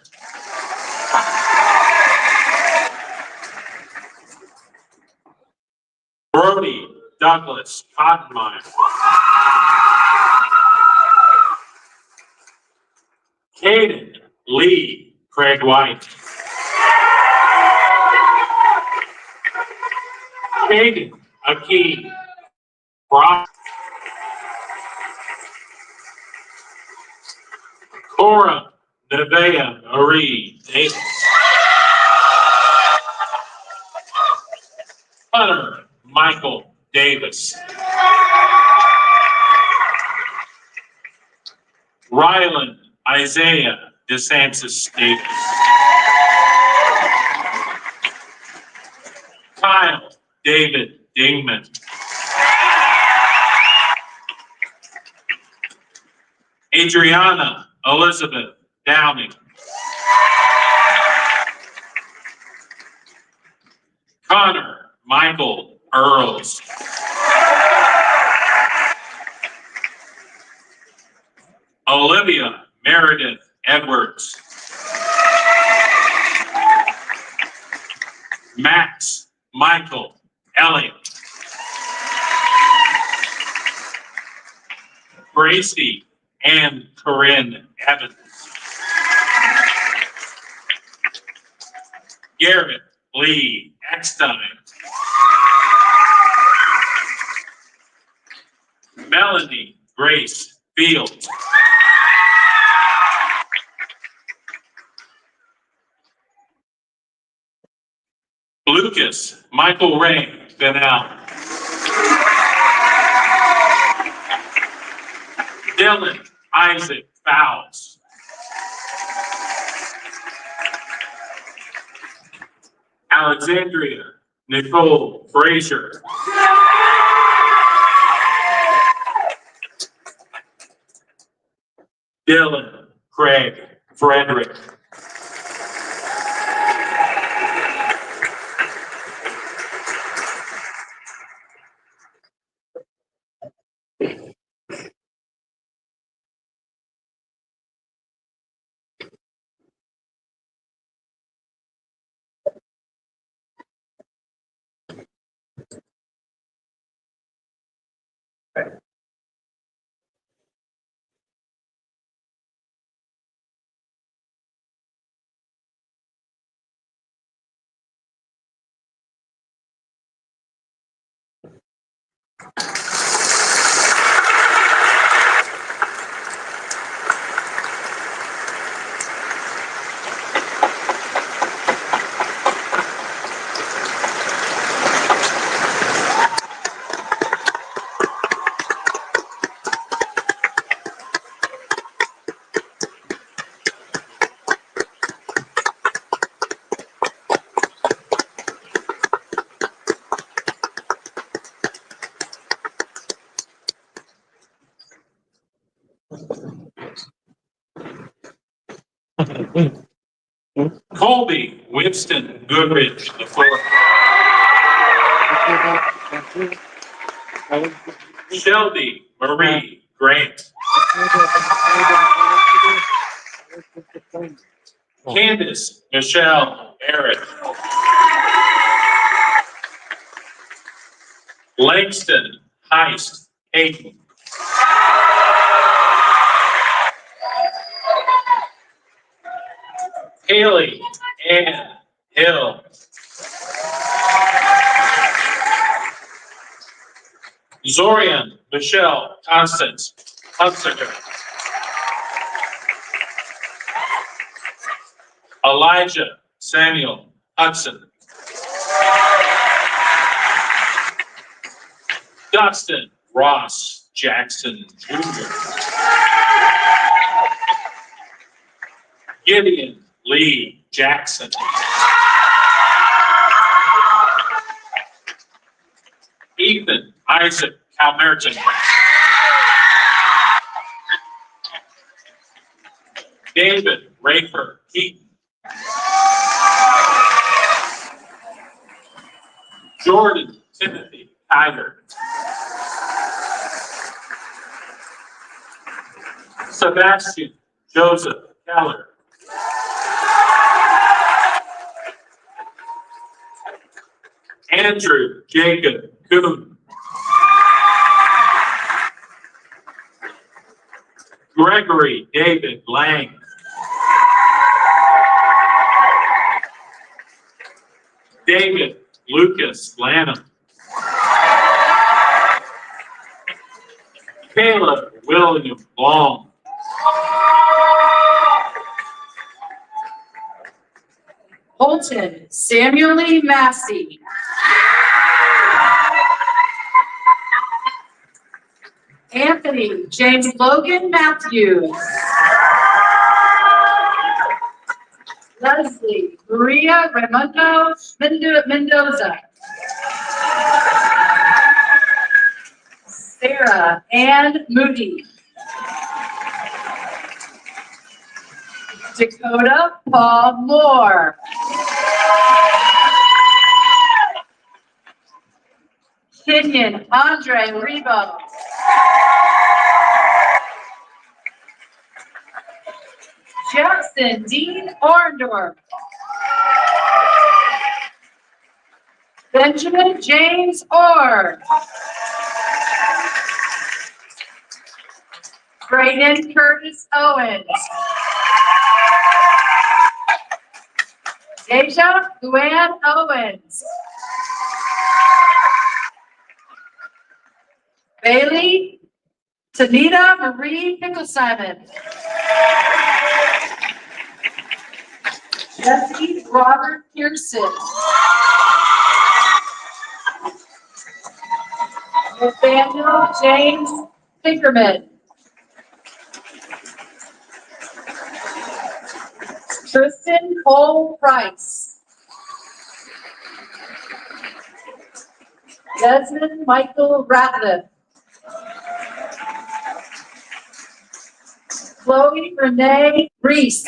Brody Douglas Cottonmire. Caden Lee Craig White. Caden Akeem Brock. Cora Nevea Marie Davis. Hunter Michael Davis. Ryland Isaiah DeSantis Davis. Kyle David Dingman. Adriana Elizabeth Downing. Connor Michael Earls. Olivia Meredith Edwards. Max Michael Elliott. Gracie and Corinne Evans. Garrett Lee Eckstein. Melanie Grace Fields. Lucas Michael Ray Bennell. Dylan Isaac Fowles. Alexandria Nicole Frazier. Dylan Craig Frederick. Colby Winston Goodrich IV. Shelby Marie Grant. Candace Michelle Barrett. Langston Heist Hayden. Haley Ann Hill. Zorian Michelle Constance Hunsaker. Elijah Samuel Hudson. Dustin Ross Jackson Jr. Gideon Lee Jackson. Ethan Isaac Cal Merton. David Rafer Keaton. Jordan Timothy Tiger. Sebastian Joseph Keller. Andrew Jacob Coon. Gregory David Lang. David Lucas Lanham. Caleb William Long. Holton Samuel Lee Massey. Anthony James Logan Matthews. Leslie Maria Raimundo Mendoza. Sarah Ann Moody. Dakota Paul Moore. Kenyon Andre Rebo. Jackson Dean Orndorff. Benjamin James Orr. Brayden Curtis Owens. Deja Luann Owens. Bailey Tanita Marie Picklesimon. Jesse Robert Pearson. Nathaniel James Finkerman. Tristan Cole Price. Desmond Michael Ratliff. Chloe Renee Reese.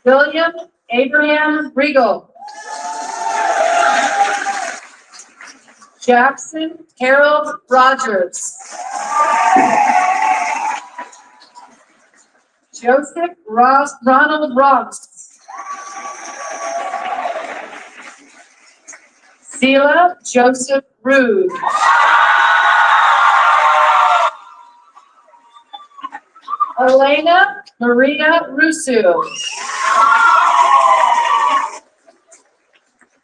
William Abraham Regal. Jackson Harold Rogers. Joseph Ronald Ross. Sela Joseph Rude. Elena Maria Russo.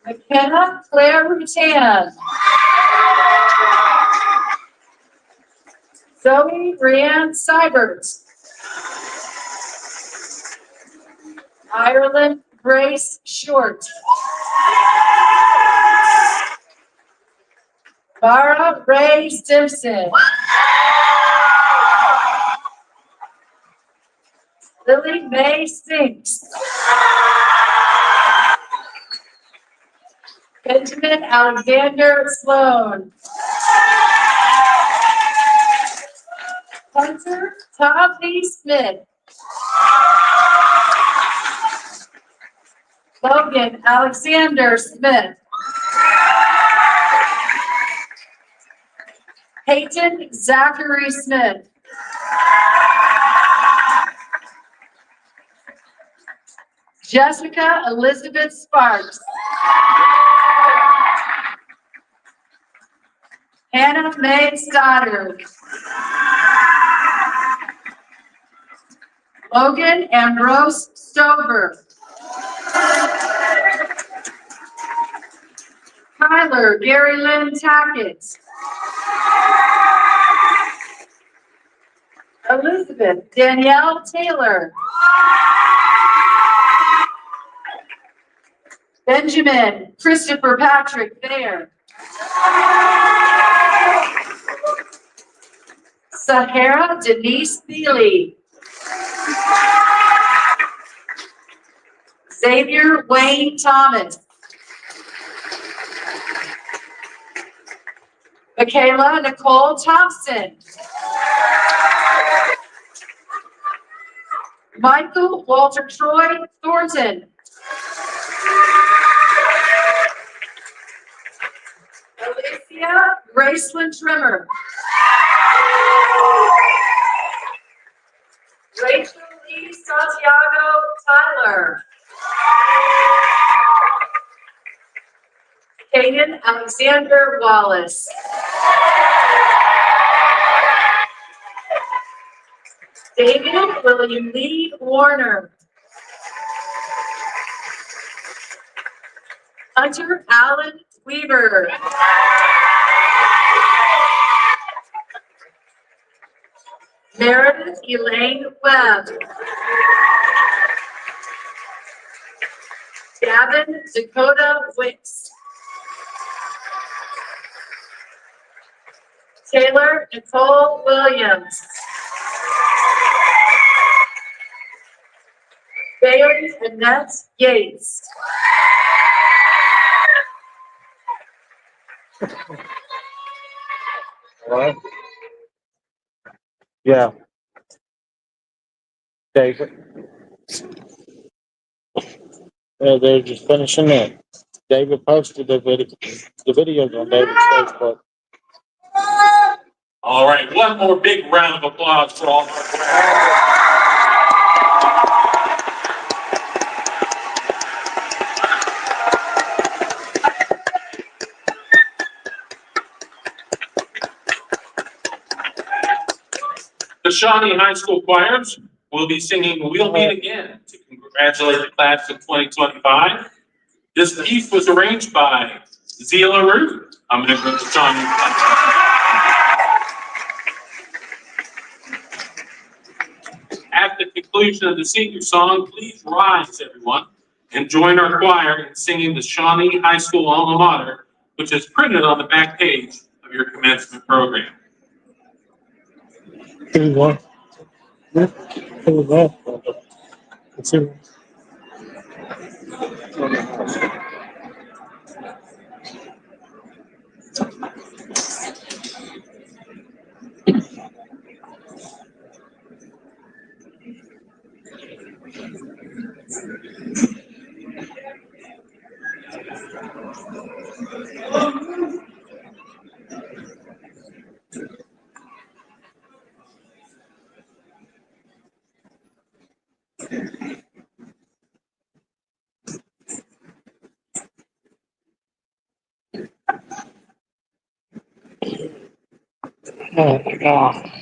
McKenna Claire Rutan. Zoe Brianne Seibert. Ireland Grace Short. Mara Ray Stimson. Lily Mae Stinks. Benjamin Alexander Sloan. Hunter Todd Lee Smith. Logan Alexander Smith. Peyton Zachary Smith. Jessica Elizabeth Sparks. Hannah Mae Stoddard. Logan Ambrose Stover. Tyler Gary Lynn Tackett. Elizabeth Danielle Taylor. Benjamin Christopher Patrick Thayer. Sahara Denise Thiele. Xavier Wayne Thomas. Michaela Nicole Thompson. Michael Walter Troy Thornton. Alicia Graceland Trimmer. Rachel Lee Santiago Tyler. Kaden Alexander Wallace. David William Lee Warner. Hunter Allen Weaver. Meredith Elaine Webb. Gavin Dakota Wicks. Taylor Nicole Williams. Bailey Annette Yates. What? Yeah. David. Yeah, they're just finishing it. David posted the videos on David's Facebook. All right, one more big round of applause for all of our graduates. The Shawnee High School choirs will be singing "We'll Meet Again" to congratulate the class of 2025. This piece was arranged by Zila Root. I'm going to go to Shawnee. At the conclusion of the senior song, please rise, everyone, and join our choir in singing the Shawnee High School alma mater, which is printed on the back page of your commencement program. Here we go. Here we go. Let's see. Oh my God.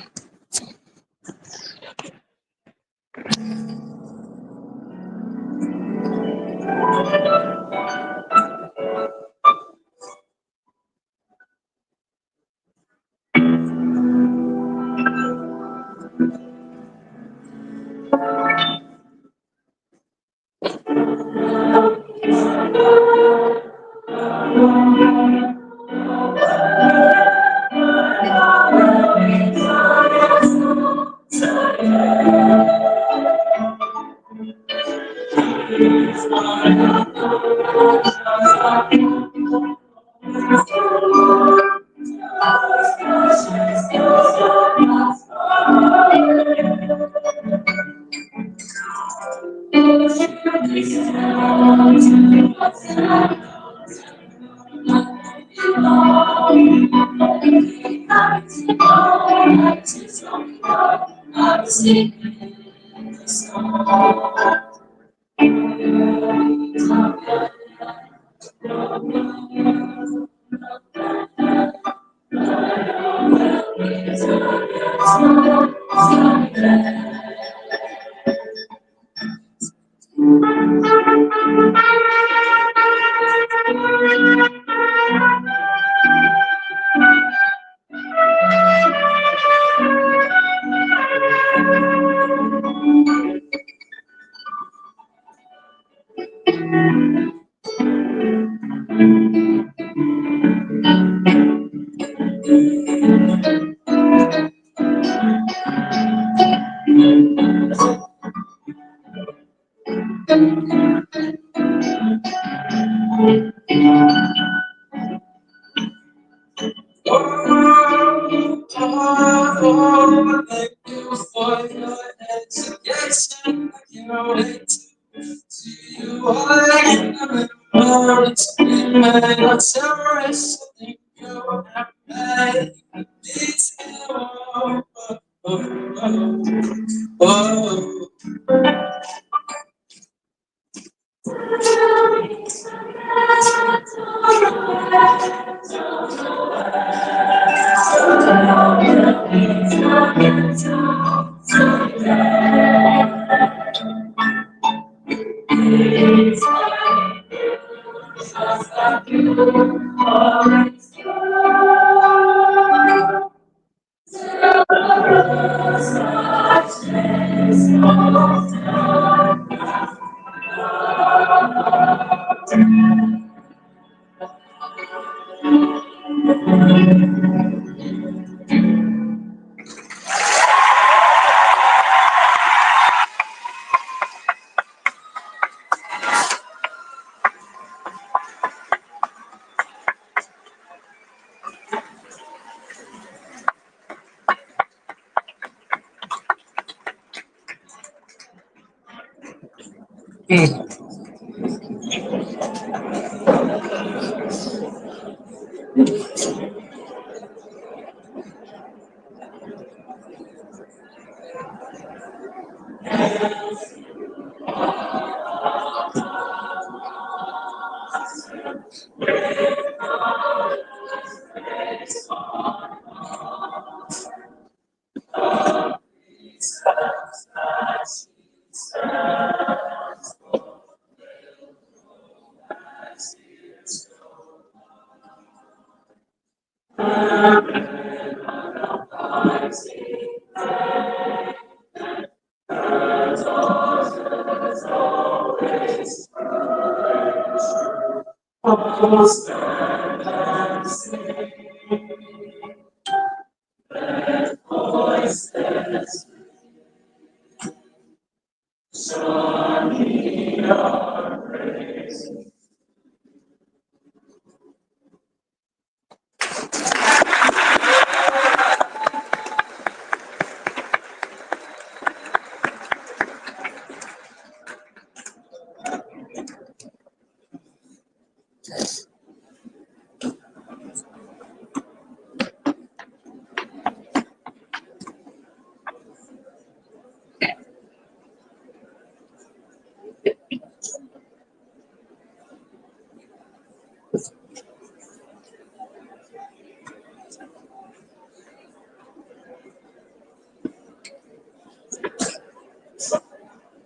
it's been my last hour, something you have made. It's oh, oh, oh, oh.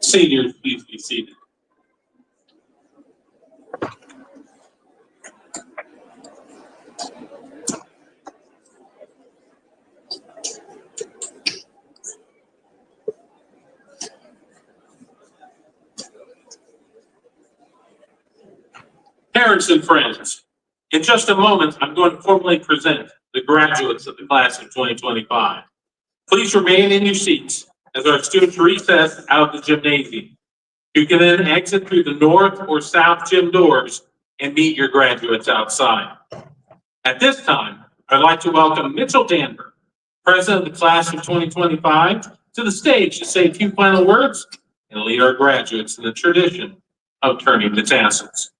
Seniors, please be seated. Parents and friends, in just a moment, I'm going to formally present the graduates of the class of 2025. Please remain in your seats as our students recess out of the gymnasium. You can then exit through the north or south gym doors and meet your graduates outside. At this time, I'd like to welcome Mitchell Danver, president of the class of 2025, to the stage to say a few final words and lead our graduates in the tradition of turning the tassels.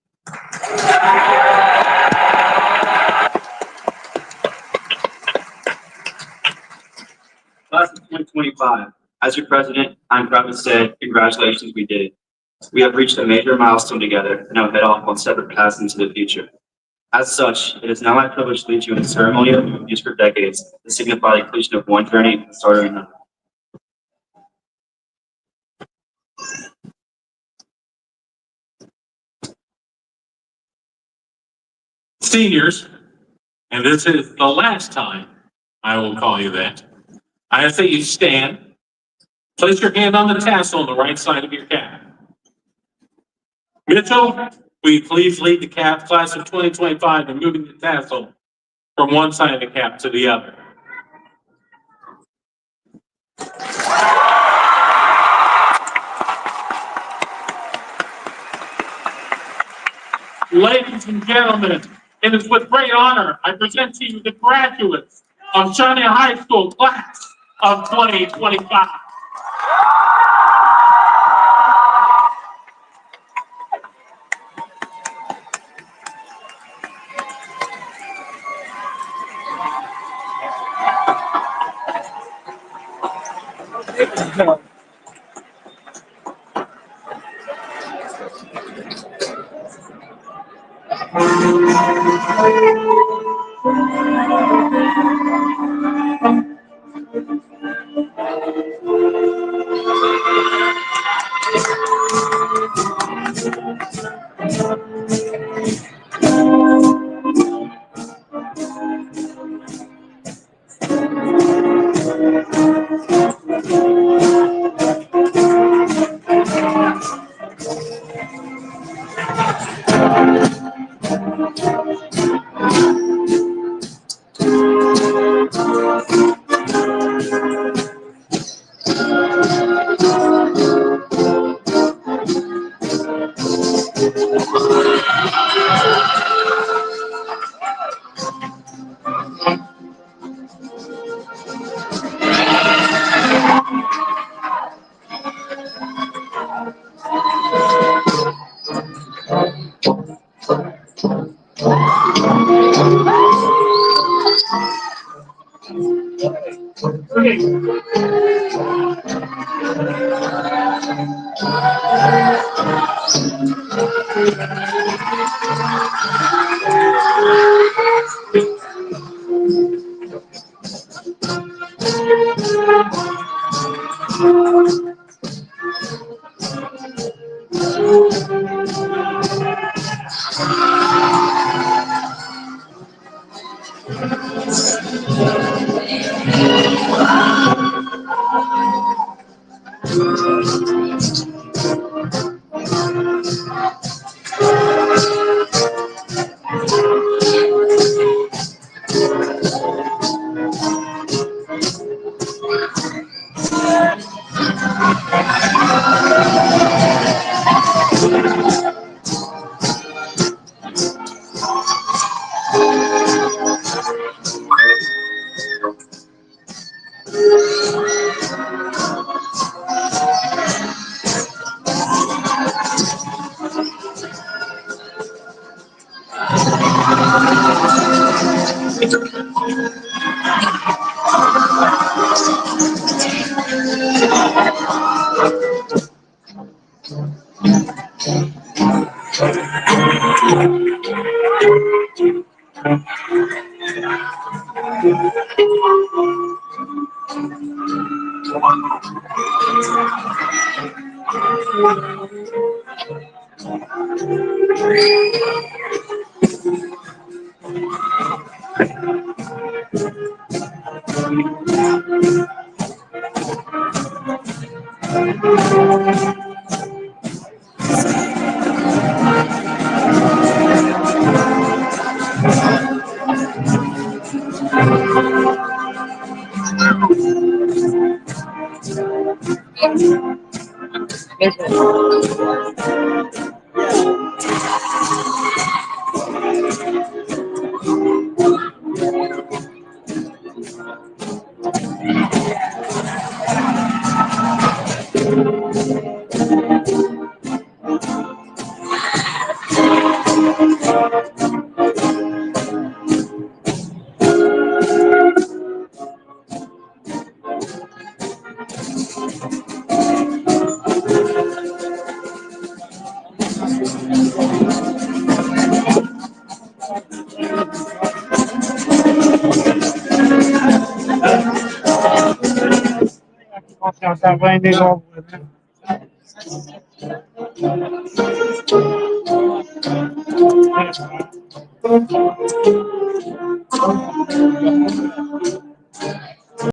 Class of 2025, as your president, I'm proud to say congratulations, we did it. We have reached a major milestone together and now head off on separate paths into the future. As such, it is now my privilege to lead you in a ceremony that we've used for decades to signify the completion of one journey and the start of another. Seniors, and this is the last time I will call you that, I ask that you stand, place your hand on the tassel on the right side of your cap. Mitchell, will you please lead the class of 2025 in moving the tassel from one side of the cap to the other? Ladies and gentlemen, it is with great honor I present to you the graduates of Shawnee High School class of 2025. Tá bem, logo.